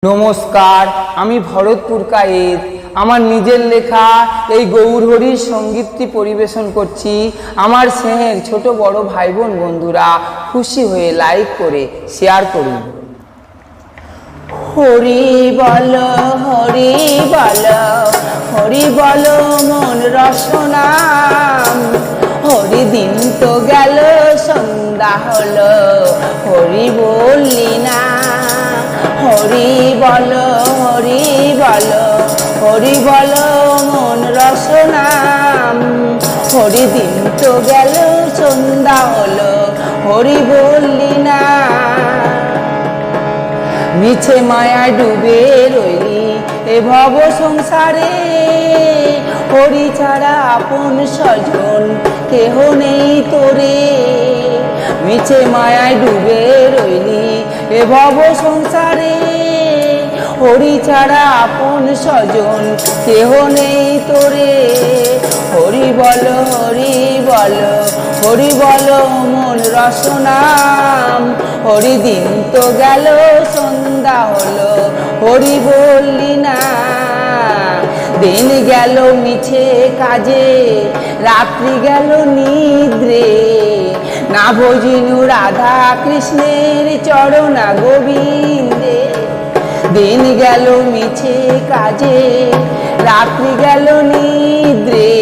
নমস্কার, আমি ভরতপুর কায়েদ। আমার নিজের লেখা এই গৌরহরির সঙ্গীতটি পরিবেশন করছি। আমার স্নেহের ছোট বড় ভাই বোন বন্ধুরা খুশি হয়ে লাইক করে শেয়ার করুন। হরি বল হরি বল, হরি বল মন রসনাম। হরি দিন তো গেল সন্ধ্যা হলো, হরি বললি না। হরি বল হরি বল, হরি বল মন রসনাম। হরি দিন তো গেল সন্ধ্যা হলো, হরি বললি না। মিছে মায়া ডুবে রইলি এ ভব সংসারে, হরি ছাড়া আপন স্বজন কেহ নেই তোরে। মিছে মায়ায় ডুবে রইলি এ ভব সংসারে, হরি ছাড়া আপন স্বজন কেহ নেই তোরে। হরি বল হরি বল, হরি বল মন রসনাম। হরি দিন তো গেল সন্ধ্যা হলো, হরি বললি না। দিন গেল মিছে কাজে, রাত্রি গেল নিদ্রে, না ভজিনু রাধা কৃষ্ণের চরণা গোবিন্দে। দিন গেল মিছে কাজে, রাত্রি গেল নিদ্রে,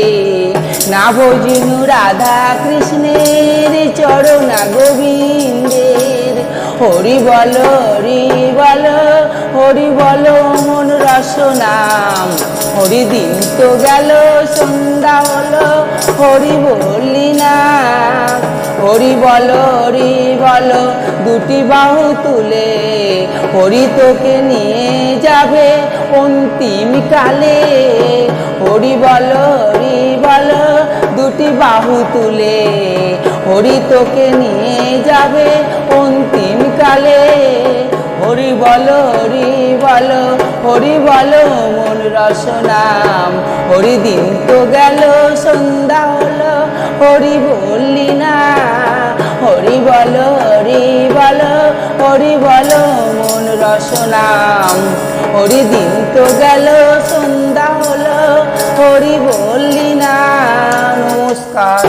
না ভজিনু রাধা কৃষ্ণের চরণা গোবিন্দের। হরি বল হরি বল, হরি বল মন রসনাম। হরি দিন তো গেল সন্ধ্যা হলো, হরি বললি না। হরি বল হরি বল দুটি বাহু তুলে, হরি তোকে নিয়ে যাবে অন্তিম কালে। হরি বল হরি বল দুটি বাহু তুলে, হরি তোকে নিয়ে যাবে অন্তিম কালে। হরি বল হরি বল, হরি বল মন রসনাম। হরি দিন তো গেল সন্ধ্যা হলো, হরি বললি না। হরি বল হরি বল, হরি বল মন রসনাম। হরি দিন তো গেল সন্ধ্যা হলো, হরি বললি না। নমস্কার।